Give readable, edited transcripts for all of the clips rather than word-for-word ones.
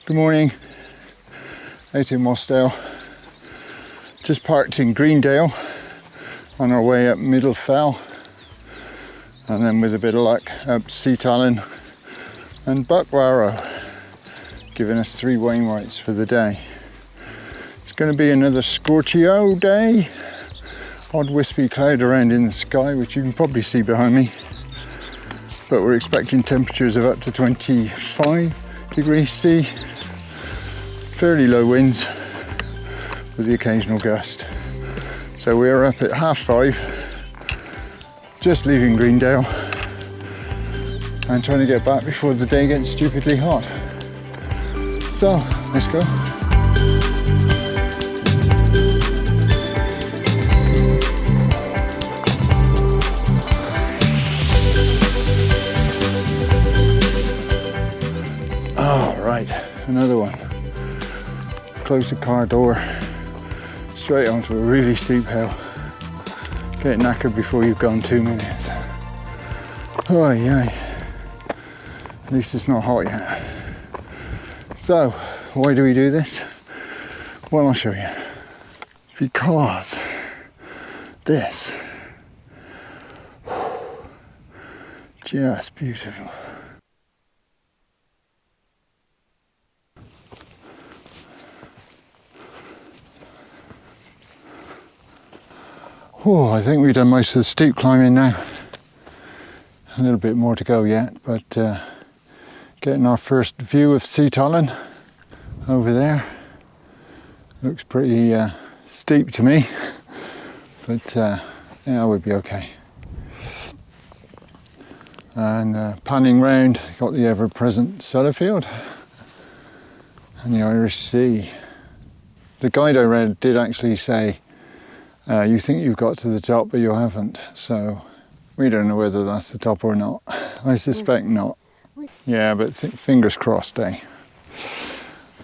Good morning, out in Wasdale. Just parked in Greendale on our way up Middle Fell, and then with a bit of luck up Sea Talon and Buckwarrow, giving us 3 Wainwrights for the day. It's going to be another scorchio day. Odd wispy cloud around in the sky, which you can probably see behind me, but we're expecting temperatures of up to 25 degrees C. Fairly low winds with the occasional gust. So we're up at 5:30, just leaving Greendale and trying to get back before the day gets stupidly hot. So let's go. Oh, right, another one. Close the car door, straight onto a really steep hill. Get knackered before you've gone 2 minutes. Oh yeah, at least it's not hot yet. So, why do we do this? Well, I'll show you. Because this, just beautiful. Oh, I think we've done most of the steep climbing now. A little bit more to go yet, but getting our first view of Sea Talon over there. Looks pretty steep to me, but yeah, we'll be okay. And panning round, got the ever-present Sellafield and the Irish Sea. The guide I read did actually say, you think you've got to the top, but you haven't. So we don't know whether that's the top or not. I suspect not. Yeah, but fingers crossed, eh?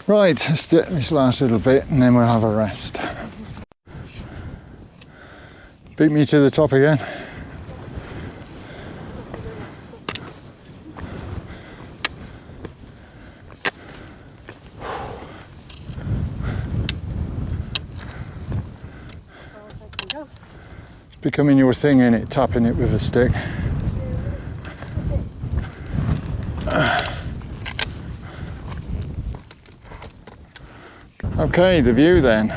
Right, let's do this last little bit and then we'll have a rest. Beat me to the top again. Becoming your thing, in it, tapping it with a stick. Okay, the view then.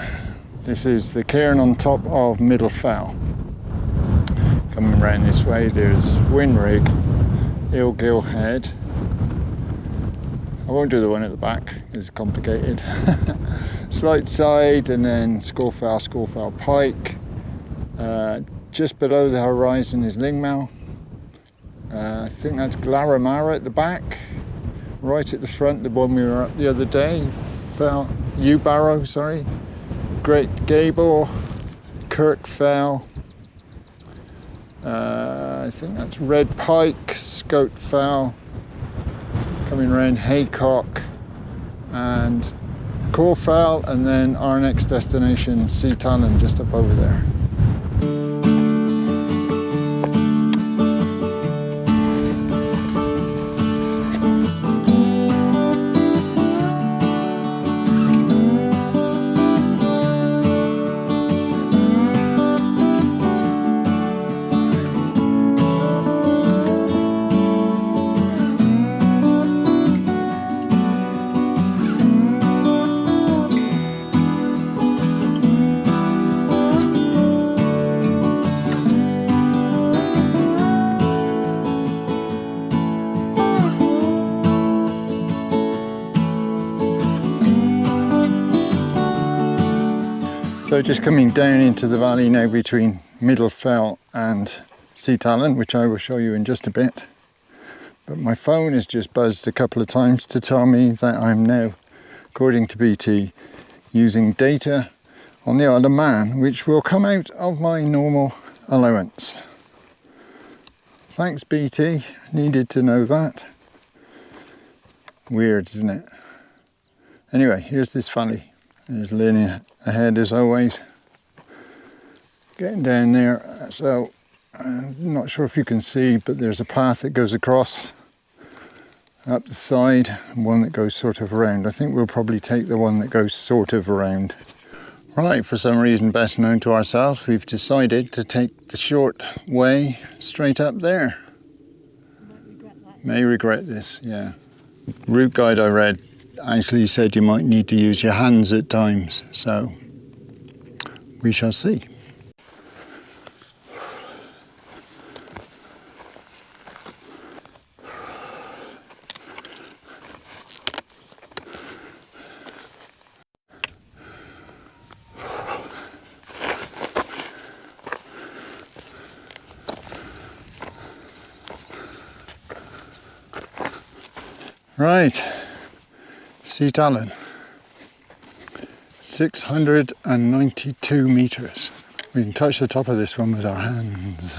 This is the cairn on top of Middle Fell. Coming round this way, there's Winrig, Ilgill Head. I won't do the one at the back, it's complicated. Slight Side, and then Scorfell Pike. Just below the horizon is Lingmel. I think that's Glaramara at the back. Right at the front, the one we were up the other day, Barrow, sorry. Great Gable, Kirk Fell. I think that's Red Pike, Scote Fell. Coming around Haycock and Corfell, and then our next destination, Sea Talon, just up over there. So just coming down into the valley now between Middle Fell and Sea Talon, which I will show you in just a bit. But my phone has just buzzed a couple of times to tell me that I'm now, according to BT, using data on the Isle of Man, which will come out of my normal allowance. Thanks BT, needed to know that. Weird, isn't it? Anyway, here's this valley. There's Lynn ahead as always. Getting down there, so I'm not sure if you can see, but there's a path that goes across. up the side and one that goes sort of around. I think we'll probably take the one that goes sort of around. Right, for some reason best known to ourselves, we've decided to take the short way straight up there. May regret this, yeah. Route guide I read actually said you might need to use your hands at times, so we shall see. Right, St Allen, 692 metres. We can touch the top of this one with our hands.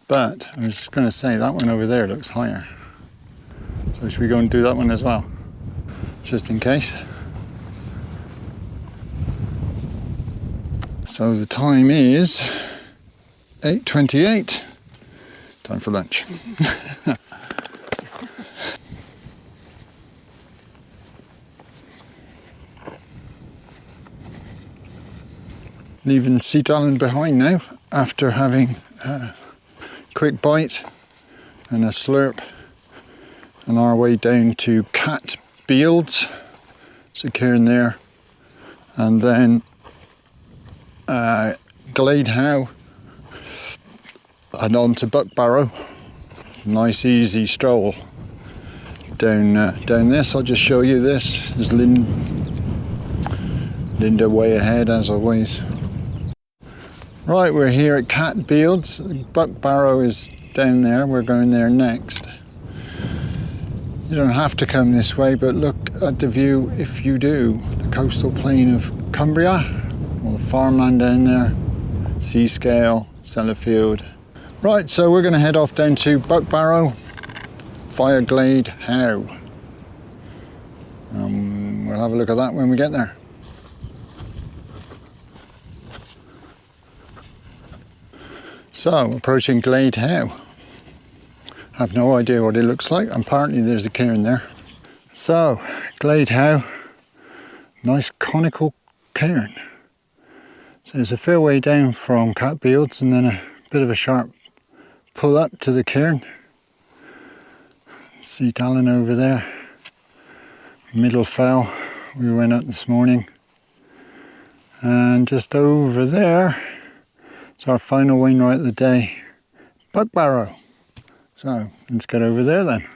But I was just going to say that one over there looks higher. So should we go and do that one as well? Just in case. So the time is 8:28. Time for lunch. Leaving St Allen behind now after having a quick bite and a slurp, on our way down to Cat Fields, so cairn there, and then Glade Howe and on to Buckbarrow. Nice easy stroll down this. I'll just show you this. There's Linda way ahead as always. Right, we're here at Cat Fields. Buckbarrow is down there. We're going there next. You don't have to come this way, but look at the view if you do. The coastal plain of Cumbria, all the farmland down there, Seascale, Sellafield. Right, so we're going to head off down to Buckbarrow via Glade Howe. We'll have a look at that when we get there. So, approaching Glade Howe. Have no idea what it looks like. Apparently there's a cairn there. So, Glade Howe, nice conical cairn. So there's a fair way down from Cat Fields and then a bit of a sharp pull up to the cairn. St Allen over there. Middle Fell, we went up this morning. And just over there, it's our final Wainwright of the day, Buckbarrow. So let's get over there then.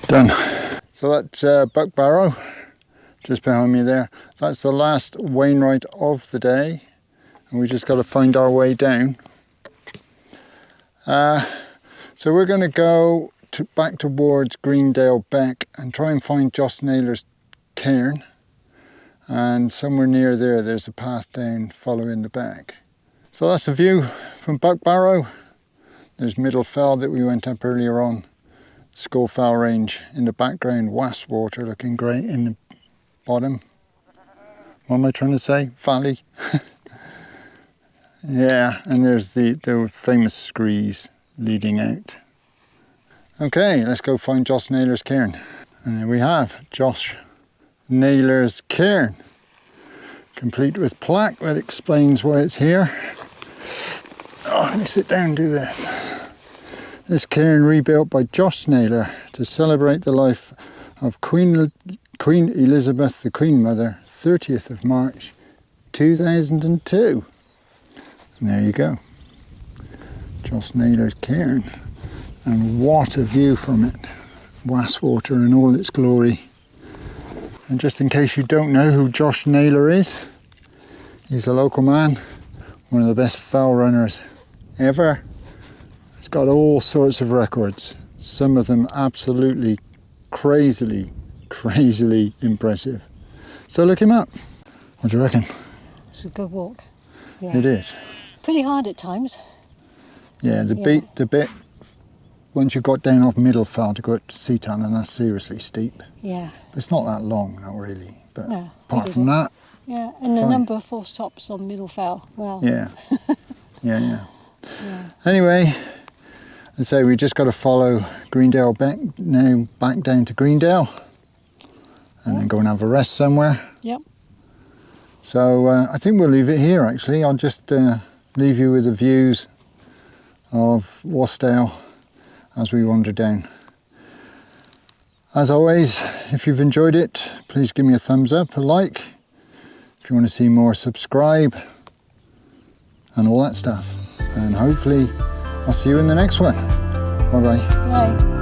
Done. So that's Buckbarrow, just behind me there. That's the last Wainwright of the day, and we just got to find our way down. So we're going to go back towards Greendale Beck and try and find Joss Naylor's cairn. And somewhere near there, there's a path down following the beck. So that's the view from Buckbarrow. There's Middle Fell that we went up earlier on. Scovell Range in the background, Wastwater looking great in the bottom. What am I trying to say? Valley. Yeah, and there's the famous screes leading out. Okay, let's go find Joss Naylor's cairn. And there we have Joss Naylor's cairn, complete with plaque that explains why it's here. Oh, let me sit down and do this. This cairn rebuilt by Joss Naylor to celebrate the life of Queen Elizabeth, the Queen Mother, 30th of March 2002. And there you go, Joss Naylor's cairn. And what a view from it. Wastwater in all its glory. And just in case you don't know who Joss Naylor is, he's a local man, one of the best fowl runners ever. He's got all sorts of records, some of them absolutely crazily impressive. So look him up. What do you reckon? It's a good walk. It is. Pretty hard at times. Yeah, the bit, once you got down off Middle Fell to go up to Seaton, and that's seriously steep. Yeah. It's not that long, not really. But No, apart from that. Yeah, and the number of full stops on Middle Fell. Well. Yeah. Yeah. Anyway, I say we just got to follow Greendale back down to Greendale, and then go and have a rest somewhere. Yep. So I think we'll leave it here actually. I'll just leave you with the views of Wasdale as we wander down. As always, if you've enjoyed it, please give me a thumbs up, a like. If you want to see more, subscribe, and all that stuff. And hopefully I'll see you in the next one. Bye bye. Bye.